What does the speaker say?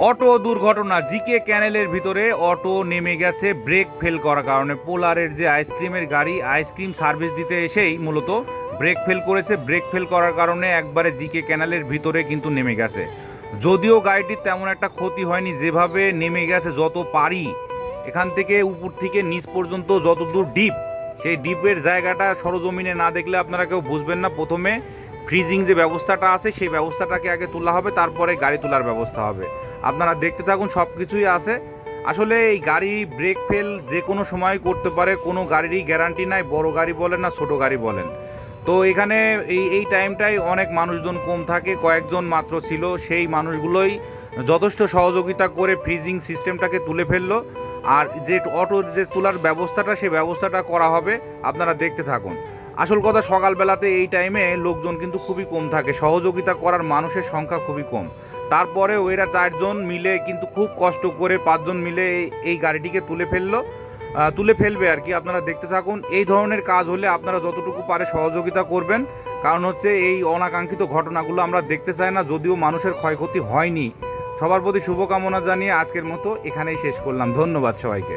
Auto দুর্ঘটনা, GK ক্যানেলের ভিতরে auto নেমে গেছে ব্রেক ফেল করার কারণে। পোলারের যে আইসক্রিমের গাড়ি, আইসক্রিম সার্ভিস দিতে এসেই মূলত ব্রেক ফেল করেছে। ব্রেক ফেল করার কারণে একবারে জিকে ক্যানেলের ভিতরে কিন্তু নেমে গেছে। যদিও গাড়িটির তেমন একটা ক্ষতি হয়নি, যেভাবে নেমে গেছে যত পারি এখান থেকে উপর থেকে নিচ পর্যন্ত যতদূর ডিপ, সেই ডিপের জায়গাটা সরজমিনে না দেখলে আপনারা কেউ বুঝবেন না। প্রথমে ফ্রিজিং যে ব্যবস্থাটা আছে সেই ব্যবস্থাটাকে আগে তোলা হবে, তারপরে গাড়ি তোলার ব্যবস্থা হবে। আপনারা দেখতে থাকুন, সব কিছুই আছে। আসলে এই গাড়ি ব্রেক ফেল যে কোনো সময় করতে পারে, কোনো গাড়িরই গ্যারান্টি নাই, বড় গাড়ি বলেন না ছোট গাড়ি বলেন। তো এখানে এই টাইমটাই অনেক মানুষজন কম থাকে, কয়েকজন মাত্র ছিল। সেই মানুষগুলোই যথেষ্ট সহযোগিতা করে ফ্রিজিং সিস্টেমটাকে তুলে ফেললো। আর যে অটো যে তোলার ব্যবস্থাটা, সেই ব্যবস্থাটা করা হবে, আপনারা দেখতে থাকুন। আসল কথা, সকালবেলাতে এই টাইমে লোকজন কিন্তু খুবই কম থাকে, সহযোগিতা করার মানুষের সংখ্যা খুবই কম। তারপরেও এরা 4 জন মিলে কিন্তু খুব কষ্ট করে 5 জন মিলে এই গাড়িটিকে তুলে ফেলবে আর কি। আপনারা দেখতে থাকুন। এই ধরনের কাজ হলে আপনারা যতটুকু পারে সহযোগিতা করবেন, কারণ হচ্ছে এই অনাকাঙ্ক্ষিত ঘটনাগুলো আমরা দেখতে চাই না। যদিও মানুষের ক্ষয়ক্ষতি হয়নি। সবার প্রতি শুভকামনা জানিয়ে আজকের মতো এখানেই শেষ করলাম। ধন্যবাদ সবাইকে।